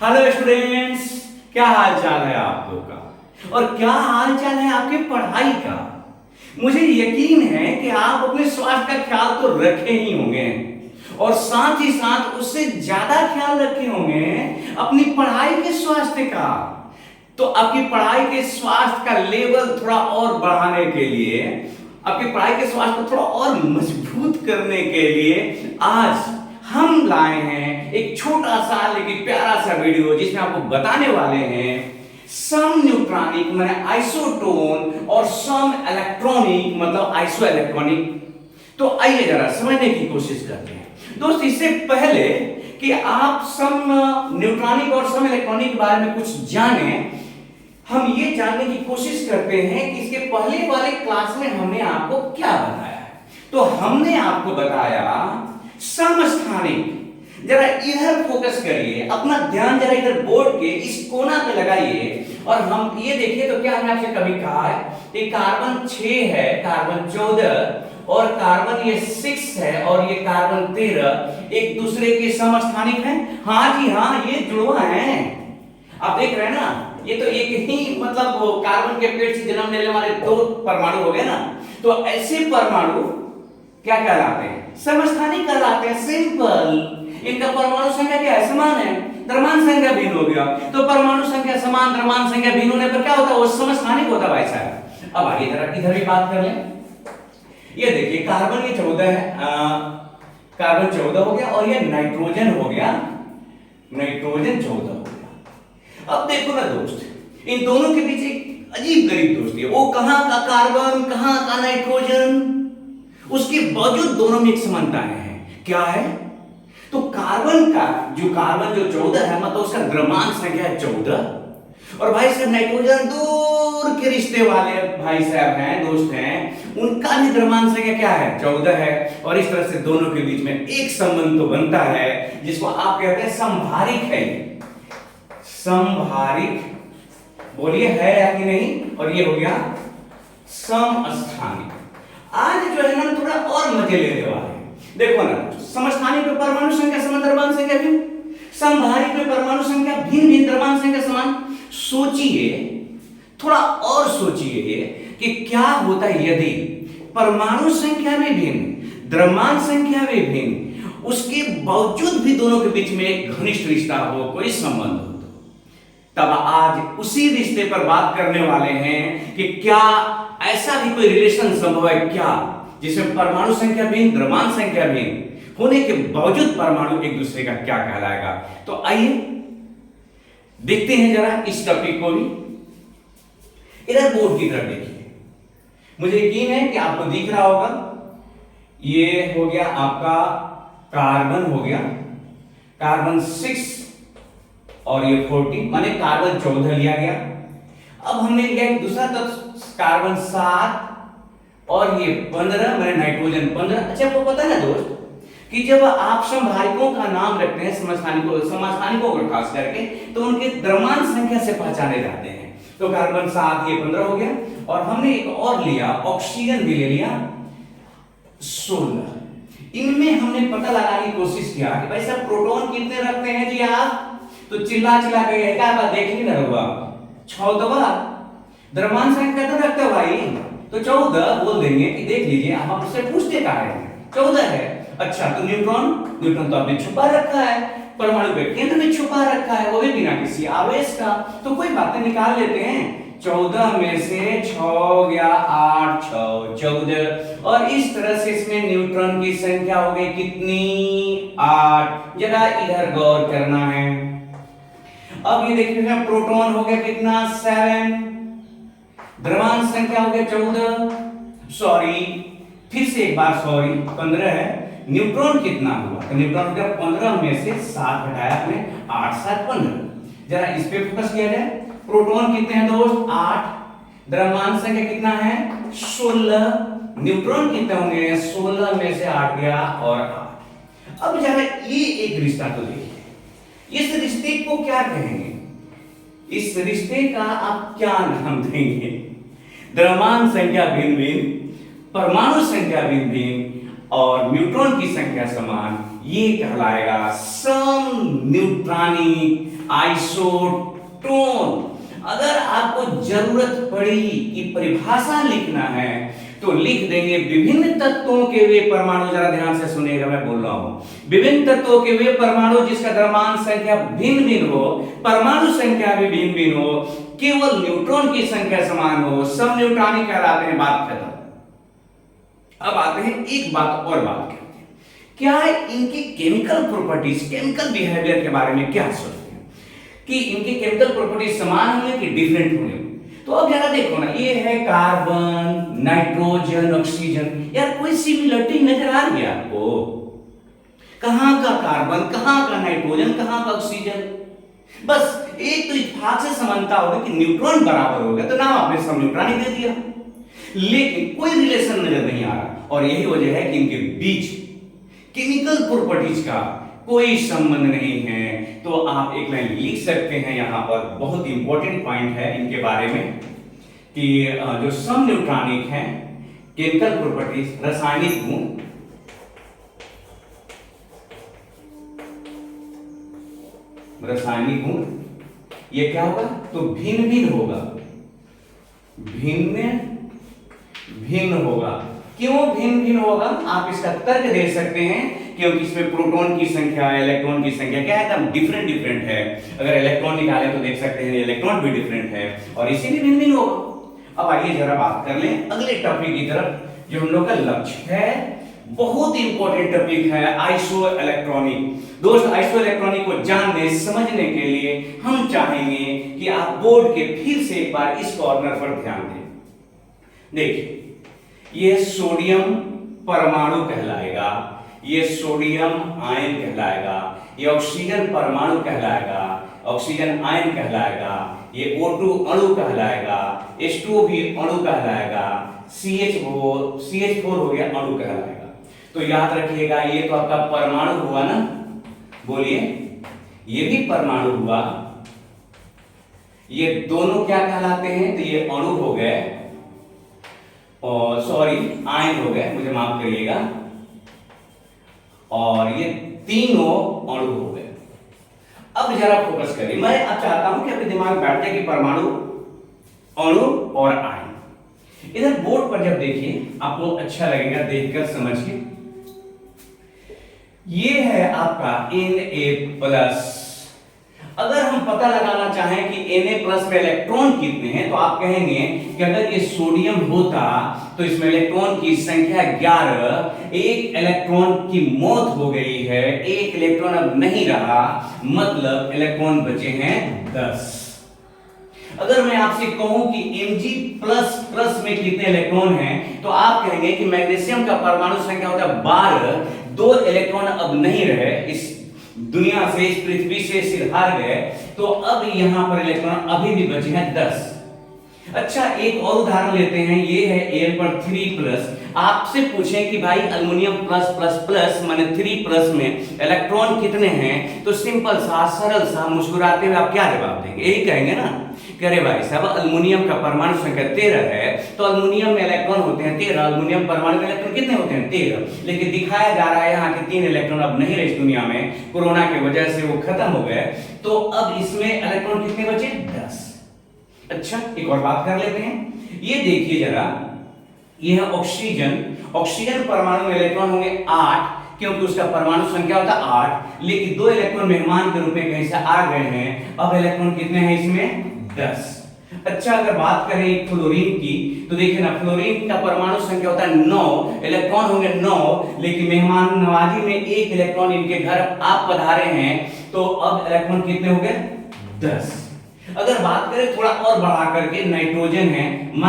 Hello students, क्या हाल चाल है आप लोग का और क्या हाल चाल है आपकी पढ़ाई का। मुझे यकीन है कि आप अपने स्वास्थ्य का ख्याल तो रखे ही होंगे और साथ ही साथ उससे ज्यादा ख्याल रखे होंगे अपनी पढ़ाई के स्वास्थ्य का। तो आपकी पढ़ाई के स्वास्थ्य का लेवल थोड़ा और बढ़ाने के लिए, आपकी पढ़ाई के स्वास्थ्य को थोड़ा और मजबूत करने के लिए आज हम लाए हैं एक छोटा सा लेकिन प्यारा सा वीडियो जिसमें आपको बताने वाले हैं सम न्यूट्रॉनिक माने आइसोटोन और सम इलेक्ट्रॉनिक मतलब आइसो इलेक्ट्रॉनिक। तो आइए जरा समझने की कोशिश करते हैं दोस्त। इससे पहले कि आप सम न्यूट्रॉनिक और सम इलेक्ट्रॉनिक के बारे में कुछ जाने, हम ये जानने की कोशिश करते हैं कि इसके पहले वाले क्लास में हमने आपको क्या बताया है। तो हमने आपको बताया समस्थानिक। जरा इधर फोकस करिए, अपना ध्यान जरा इधर बोर्ड के इस कोना पे लगाइए और हम ये देखिए तो क्या हमने आपसे कभी कहा है कि कार्बन 6 है, कार्बन 14 और कार्बन ये 6 है और ये कार्बन 13 एक दूसरे के समस्थानिक हैं। हाँ जी हाँ, ये जुड़वा है। आप देख रहे हैं ना, ये तो एक ही मतलब वो कार्बन के पेट से जन्म लेने वाले दो परमाणु हो गए ना। तो ऐसे परमाणु क्या कहलाते हैं? समस्थानिक कहलाते हैं। सिंपल। इनका परमाणु संख्या क्या है? समान है। द्रव्यमान संख्या भिन्न हो गया तो परमाणु संख्या समान, द्रव्यमान संख्या भिन्न होने पर क्या होता है? वो समस्थानिक होता है भाई साहब। अब आइए जरा इधर भी बात कर लें। ये देखिए कार्बन ये 14 है, कार्बन 14 हो गया और ये नाइट्रोजन हो गया, नाइट्रोजन 14 हो गया। अब देखो ना दोस्त, इन दोनों के बीच एक अजीब गरीब दोस्ती है। वो कहां का कार्बन, कहां का नाइट्रोजन, उसके बावजूद दोनों में एक समानताएं हैं। क्या है? तो कार्बन का जो 14 है मतलब उसका द्रव्यमान संख्या है 14 और भाई साहब नाइट्रोजन दूर के रिश्ते वाले भाई साहब हैं, दोस्त हैं, उनका भी द्रव्यमान संख्या क्या है? 14 है। और इस तरह से दोनों के बीच में एक संबंध तो बनता है जिसको आप कहते हैं समभारिक है। समभारिक बोलिए है या कि नहीं? और ये हो गया समस्थानिक। आज जो है ना थोड़ा और मजे लेने वाले हैं। देखो ना, समस्थानिक में परमाणु संख्या समान, द्रव्यमान संख्या भिन्न, समभारिक में परमाणु संख्या भिन्न भिन्न, द्रव्यमान संख्या समान। सोचिए, थोड़ा और सोचिए कि क्या होता है यदि परमाणु संख्या में भिन्न, द्रव्यमान संख्या में भिन्न, उसके बावजूद भी दोनों के बीच में एक घनिष्ठ रिश्ता हो, कोई संबंध हो। तब आज उसी रिश्ते पर बात करने वाले हैं कि क्या ऐसा भी कोई रिलेशन संभव है क्या जिसमें परमाणु संख्या भिन्न, द्रव्यमान संख्या भिन्न होने के बावजूद परमाणु एक दूसरे का क्या कहलाएगा। तो आइए देखते हैं जरा इस टॉपिक को भी। इधर बोर्ड की तरफ देखिए, मुझे यकीन है कि आपको दिख रहा होगा। ये हो गया आपका कार्बन, हो गया कार्बन 6 और ये 14 माने कार्बन 14 लिया गया। अब हमने लिया एक दूसरा तत्व कार्बन 7 और ये 15 माने नाइट्रोजन 15। अच्छा आपको पता है ना दोस्त कि जब आप समभारिकों का नाम रखते हैं, समस्थानिकों को खास करके, तो उनके द्रव्यमान संख्या से पहचाने जाते हैं। तो कार्बन 7 ये 15 हो गया और हमने एक और लिया, ऑक्सीजन भी ले लिया 16। इनमें हमने पता लगाने की कोशिश किया कि भाई साहब प्रोटॉन कितने रखते हैं जी आप? तो चिल्ला के क्या बात देख नहीं रहा, 14। द्रव्यमान संख्या तो रखते हो भाई, तो 14 बोल देंगे कि देख लीजिए। आप आपसे पूछते कहा है? 14 है। अच्छा तो न्यूट्रॉन तो आपने छुपा रखा है, परमाणु के केंद्र में छुपा रखा है, वो भी बिना किसी आवेश का। तो कोई बातें निकाल लेते हैं। 14 में से 6 गया 8 6 14 और इस तरह से इसमें न्यूट्रॉन की संख्या हो गई कितनी? 8। जरा इधर गौर करना है। अब ये देखिए प्रोटॉन हो गया कितना? 7। द्रव्यमान संख्या हो गया 14, सॉरी फिर से एक बार सॉरी 15 है। न्यूट्रॉन कितना हुआ? तो न्यूट्रॉन हो गया 15 में से 7 घटाया हमने, 8 7 15। जरा इस पे फोकस किया जाए। प्रोटॉन कितने हैं दोस्त? 8। द्रव्यमान संख्या कितना है? 16। न्यूट्रॉन कितने होंगे? 16 में से 8 गया और 8। अब जरा ये एक रिश्ता तो देखिए, इस रिश्ते को क्या कहेंगे? इस रिश्ते का आप क्या नाम देंगे? द्रव्यमान संख्या भिन्न भिन्न, परमाणु संख्या भिन्न भिन्न और न्यूट्रॉन की संख्या समान, ये कहलाएगा समन्यूट्रॉनिक आइसोटोन। अगर आपको जरूरत पड़ी कि परिभाषा लिखना है तो लिख देंगे विभिन्न तत्वों के वे परमाणु, जरा ध्यान से सुनिएगा मैं बोल रहा हूं, विभिन्न तत्वों के वे परमाणु जिसका द्रव्यमान संख्या भिन्न भिन्न हो, परमाणु संख्या भी भिन्न भिन्न हो, केवल न्यूट्रॉन की संख्या समान हो, समन्यूट्रॉनिक कहलाते हैं। बात खत्म। अब आते हैं एक बात और बात करते हैं, क्या इनकी केमिकल प्रॉपर्टीज, केमिकल बिहेवियर के बारे में क्या सोचते हैं कि इनकी केमिकल प्रॉपर्टीज समान होंगे कि डिफरेंट होंगे? तो अब जरा देखो ना, ये है कार्बन, नाइट्रोजन, ऑक्सीजन, यार कोई सिमिलरिटी नजर आ रही है आपको? कहां का कार्बन, कहां का नाइट्रोजन, कहां का ऑक्सीजन? बस एक तो इत्तेफाक से समानता होगी कि न्यूट्रॉन बराबर हो गया तो नाम आपने समन्यूट्रॉनिक दे दिया, लेकिन कोई रिलेशन नजर नहीं आ रहा। और यही वजह है कि इनके बीच केमिकल प्रॉपर्टीज का कोई संबंध नहीं है। तो आप एक लाइन लिख सकते हैं यहां पर, बहुत इंपॉर्टेंट पॉइंट है इनके बारे में कि जो समन्यूट्रॉनिक है, केमिकल प्रॉपर्टीज, रासायनिक गुण, रासायनिक गुण, ये क्या होगा? तो भिन्न भिन्न होगा, भिन्न भिन्न होगा। क्यों भिन्न भिन्न होगा? आप इसका तर्क दे सकते हैं, क्योंकि इसमें प्रोटॉन की संख्या, इलेक्ट्रॉन की संख्या क्या है, एकदम डिफरेंट डिफरेंट है। अगर इलेक्ट्रॉन निकाले तो देख सकते हैं इलेक्ट्रॉन भी डिफरेंट है और इसीलिए भिन्न भिन्न होगा। अब आइए जरा बात कर लें अगले टॉपिक की तरफ, जो हम लोग का लक्ष्य है। बहुत इंपॉर्टेंट टॉपिक है आइसो इलेक्ट्रॉनिक। दोस्त, आइसो इलेक्ट्रॉनिक को जानने समझने के लिए हम चाहेंगे कि आप बोर्ड के फिर से एक बार इस कॉर्नर पर ध्यान दें। देखिए, ये सोडियम परमाणु कहलाएगा, ये सोडियम आयन कहलाएगा, ये ऑक्सीजन परमाणु कहलाएगा, ऑक्सीजन आयन कहलाएगा, ये O2 अणु कहलाएगा, H2O भी अणु कहलाएगा, CH4 हो गया अणु कहलाएगा। तो याद रखिएगा, ये तो आपका परमाणु हुआ ना, बोलिए, ये भी परमाणु हुआ। ये दोनों क्या कहलाते हैं? तो ये अणु हो गए, और सॉरी आयन हो गए, मुझे माफ करिएगा, और ये तीनों अणु हो गए। अब जरा फोकस करिए, मैं अब चाहता हूं कि अपने दिमाग में बैठ जाए कि परमाणु, अणु और आयन। इधर बोर्ड पर जब देखिए आपको अच्छा लगेगा देखकर, समझ के। ये है आपका Na+। अगर हम पता लगाना चाहें कि Na+ में इलेक्ट्रॉन कितने हैं, तो आप कहेंगे कि अगर ये सोडियम होता तो इसमें इलेक्ट्रॉन की संख्या 11, एक इलेक्ट्रॉन की मौत हो गई है, एक इलेक्ट्रॉन अब नहीं रहा, मतलब इलेक्ट्रॉन बचे हैं 10। अगर मैं आपसे कहूं कि Mg++ में कितने इलेक्ट्रॉन हैं, तो आप कहेंगे कि मैग्नीशियम का परमाणु संख्या होता है 12, 2 इलेक्ट्रॉन अब नहीं रहे, इस दुनिया से, इस पृथ्वी से सिरहार गए, तो अब यहां पर इलेक्ट्रॉन अभी भी बचे हैं 10। अच्छा, एक और उदाहरण लेते हैं, ये है Al पर 3+। आपसे पूछें कि भाई अल्युमिनियम +++ माने 3+ में इलेक्ट्रॉन कितने हैं, तो सिंपल सा, सरल सा, मुस्कुराते हुए आप क्या जवाब देंगे? यही कहेंगे ना कि अरे भाई साहब, अल्युमिनियम का परमाणु संख्या 13 है, तो अल्युमिनियम में इलेक्ट्रॉन होते हैं 13, अल्युमिनियम परमाणु में इलेक्ट्रॉन कितने होते हैं? 13। लेकिन दिखाया जा रहा है यहाँ के 3 इलेक्ट्रॉन अब नहीं रहे इस दुनिया में, कोरोना की वजह से वो खत्म हो गए, तो अब इसमें इलेक्ट्रॉन कितने बचे? 10। अच्छा, एक और बात कर लेते हैं, ये देखिए जरा, ये है ऑक्सीजन। ऑक्सीजन परमाणु में इलेक्ट्रॉन होंगे 8, क्योंकि उसका परमाणु संख्या होता है 8, लेकिन 2 इलेक्ट्रॉन मेहमान के रूप में कहीं से आ गए हैं, अब इलेक्ट्रॉन कितने हैं इसमें? 10। अच्छा, अगर बात करें फ्लोरीन की, तो देखिए ना, फ्लोरीन का परमाणु संख्या होता है 9, इलेक्ट्रॉन होंगे 9, लेकिन मेहमान नवाजी में 1 इलेक्ट्रॉन इनके घर आप पधारे हैं, तो अब इलेक्ट्रॉन कितने हो गए? 10। अगर बात करें थोड़ा और बढ़ा करके, नाइट्रोजन है -,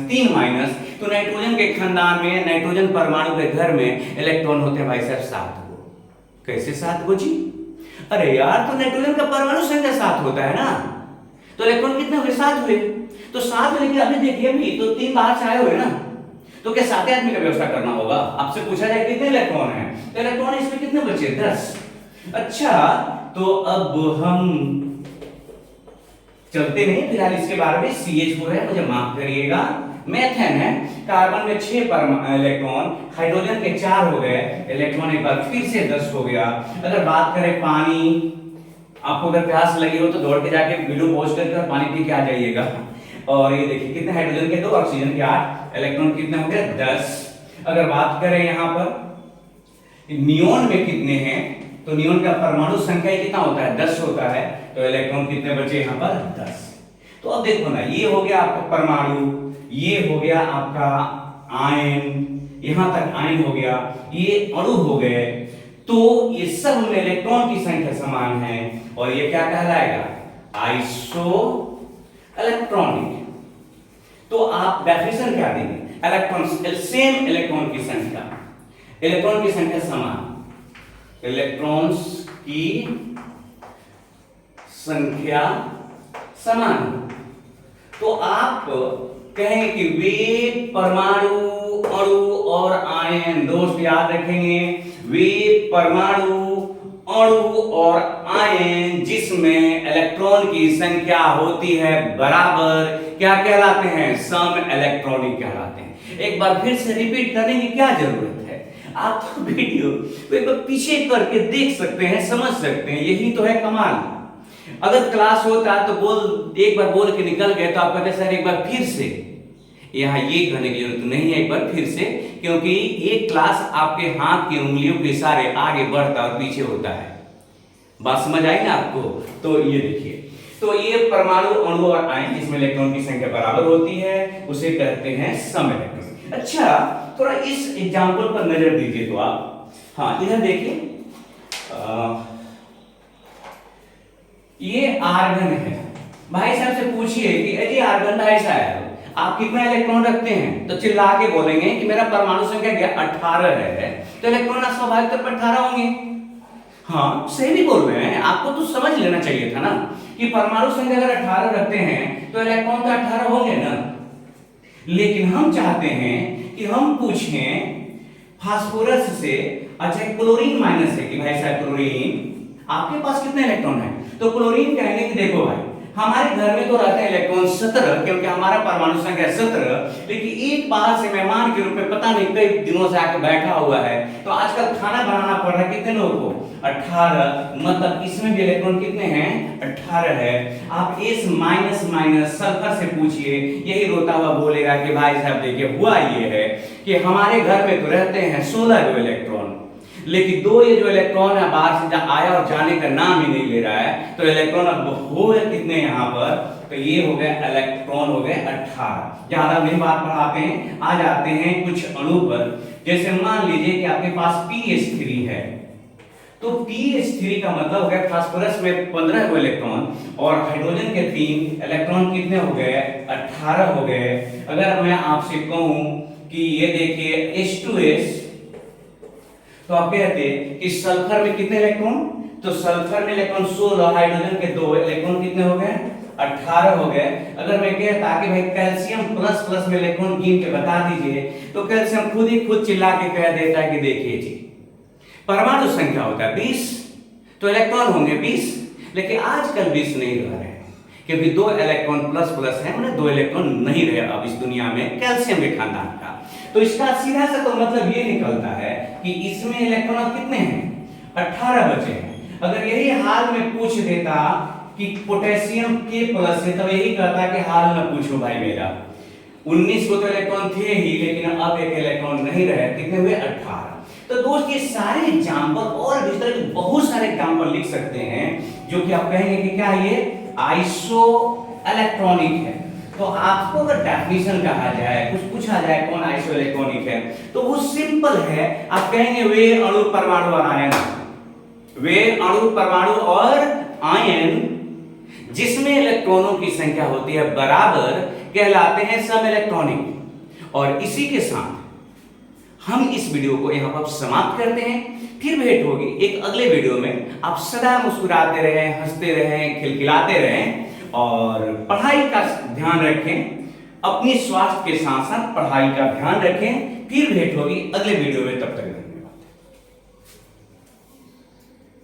3 तो नाइट्रोजन के खानदान में, नाइट्रोजन परमाणु के घर में इलेक्ट्रॉन होते हैं भाई साहब 7 गो। कैसे 7 गो जी? अरे यार, तो नाइट्रोजन का परमाणु संख्या 7 होता है ना, तो इलेक्ट्रॉन कितने हुए? 7 हुए। तो 7 लेकिन अभी देखिए, अभी तो 3 बाहर से आए हुए ना, तो क्या 7 आदमी का व्यवस्था करना होगा? आपसे पूछा जाए कितने इलेक्ट्रॉन हैं, तो इलेक्ट्रॉन इसमें कितने बचे? 10। अच्छा, तो अब हम चलते नहीं, फिलहाल इसके बारे में CH4 है, मुझे माफ करिएगा, मेथेन है, कार्बन में 6 इलेक्ट्रॉन, हाइड्रोजन के 4 हो गए, इलेक्ट्रॉन एक बार फिर से 10 हो गया। अगर बात करें पानी, आपको अगर प्यास लगी हो तो दौड़ के जाके वीडियो पॉज करके और पानी पी के आ जाइएगा। और ये देखिए कितने हाइड्रोजन के 2, ऑक्सीजन के 8, इलेक्ट्रॉन कितने हो गए 10। अगर बात करें यहाँ पर नियोन में कितने हैं, तो नियोन का परमाणु संख्या कितना होता है 10 होता है, तो इलेक्ट्रॉन कितने बचे यहाँ पर 10। तो अब देखो ना, ये हो गया आपका परमाणु, ये हो गया आपका आयन, यहां तक आयन हो गया, ये अणु हो गए। तो ये सब में इलेक्ट्रॉन की संख्या समान है और ये क्या कहलाएगा आइसो इलेक्ट्रॉनिक। तो आप डेफिनेशन क्या देंगे, इलेक्ट्रॉन सेम इलेक्ट्रॉन की संख्या, इलेक्ट्रॉन की संख्या समान, इलेक्ट्रॉन्स की संख्या समान। तो आप कहेंगे कि वे परमाणु, अणु और आयन, दोस्त याद रखेंगे, वे परमाणु, अणु और आयन जिसमें इलेक्ट्रॉन की संख्या होती है बराबर, क्या कहलाते हैं, सम इलेक्ट्रॉनिक कहलाते हैं। एक बार फिर से रिपीट करने की क्या जरूरत है, आप तो वीडियो तो एक बार पीछे करके देख सकते हैं, समझ सकते हैं, यही तो है कमाल। अगर क्लास होता तो एक बार बोल के निकल गए तो आप कहते सर एक बार फिर से, यहाँ ये कहने की जरूरत नहीं है एक बार फिर से, क्योंकि ये क्लास आपके हाथ की उंगलियों के इशारे आगे बढ़ता और पीछे होता है। बात समझ आई ना आपको? तो ये देखिए, तो ये परमाणु, अणु और आयन जिसमें इलेक्ट्रॉन की संख्या बराबर होती है उसे कहते हैं सम इलेक्ट्रॉन। अच्छा, थोड़ा इस एग्जांपल पर नजर दीजिए तो आप, हाँ इधर देखिए, ये आर्गन है। भाई साहब से पूछिए कि अजी आर्गन भाई साहब आप कितना इलेक्ट्रॉन रखते हैं, तो चिल्ला के बोलेंगे कि मेरा परमाणु संख्या क्या 18 है, तो इलेक्ट्रॉन स्वाभाविक तौर पर 18 होंगे। हाँ सही भी बोल रहे हैं, आपको तो समझ लेना चाहिए था ना कि परमाणु संख्या अगर 18 रखते हैं तो इलेक्ट्रॉन तो 18 होंगे ना। लेकिन हम चाहते हैं कि हम पूछें फास्फोरस से, अच्छा क्लोरीन माइनस है कि भाई साहब क्लोरीन आपके पास कितने इलेक्ट्रॉन है, तो क्लोरीन कहेंगे कि देखो भाई हमारे घर में तो रहते हैं इलेक्ट्रॉन 17, क्योंकि हमारा परमाणु संख्या 17, लेकिन एक बाहर से मेहमान के रूप में पता नहीं कई दिनों से आके बैठा हुआ है, तो आजकल खाना बनाना पड़ रहा है कितने लोगों को 18, मतलब इसमें भी इलेक्ट्रॉन कितने हैं 18 है। आप इस माइनस माइनस सल्फर से पूछिए, यही रोता हुआ बोलेगा कि भाई साहब देखिए हुआ ये है कि हमारे घर में तो रहते हैं 16 इलेक्ट्रॉन, लेकिन दो ये जो इलेक्ट्रॉन है बाहर से आया और जाने का नाम ही नहीं ले रहा है, तो इलेक्ट्रॉन अब हो कितने यहाँ पर, तो ये हो गए इलेक्ट्रॉन हो गए 18। ज्यादा नहीं बात बढ़ाते हैं, आ जाते हैं कुछ अणु पर। जैसे मान लीजिए कि आपके पास PH3 है, तो PH3 का मतलब हो गया फास्फोरस में 15 इलेक्ट्रॉन और हाइड्रोजन के 3 इलेक्ट्रॉन कितने हो गए 18 हो गए। अगर मैं आपसे कहूं कि ये देखिए H2S, तो आप कहते कि सल्फर में कितने इलेक्ट्रॉन, तो सल्फर में इलेक्ट्रॉन 16, हाइड्रोजन के 2 इलेक्ट्रॉन कितने हो गए 18 हो गए। अगर मैं कहता कि भाई कैल्शियम प्लस प्लस में इलेक्ट्रॉन गिन के बता दीजिए, तो कैल्शियम खुद चिल्ला के कह देता है कि देखिए जी परमाणु संख्या होता है 20, तो इलेक्ट्रॉन होंगे 20, लेकिन आजकल 20 नहीं रह रहे हैं, क्योंकि 2 इलेक्ट्रॉन प्लस प्लस है, उन्हें 2 इलेक्ट्रॉन नहीं रहे अब इस दुनिया में कैल्शियम के खानदान का। तो इसका सीधा सा तो मतलब ये निकलता है कि इसमें इलेक्ट्रॉन अब कितने हैं 18 बचे हैं। अगर यही हाल में पूछ देता कि पोटेशियम के प्लस है, तब यही कहता कि हाल न पूछो भाई मेरा, 19 को तो इलेक्ट्रॉन थे ही, लेकिन अब एक इलेक्ट्रॉन नहीं रहे, कितने हुए 18। तो दोस्त ये सारे एग्जांपल और भी तरह के बहुत सारे एग्जांपल लिख सकते हैं जो कि आप कहेंगे कि क्या ये आइसो इलेक्ट्रॉनिक है। तो आपको अगर डेफिनेशन कहा जाए, कुछ पूछा जाए कौन आइसो इलेक्ट्रॉनिक है, तो वो सिंपल है, आप कहेंगे वे अणु परमाणु और आयन, वे अणु परमाणु और आयन जिसमें इलेक्ट्रॉनों की संख्या होती है बराबर कहलाते हैं सम इलेक्ट्रॉनिक। और इसी के साथ हम इस वीडियो को यहाँ पर समाप्त करते हैं, फिर भेंट होगी एक अगले वीडियो में। आप सदा मुस्कुराते रहें, हंसते रहें, खिलखिलाते रहें और पढ़ाई का ध्यान रखें, अपनी स्वास्थ्य के साथ साथ पढ़ाई का ध्यान रखें। फिर भेंट होगी अगले वीडियो में, तब तक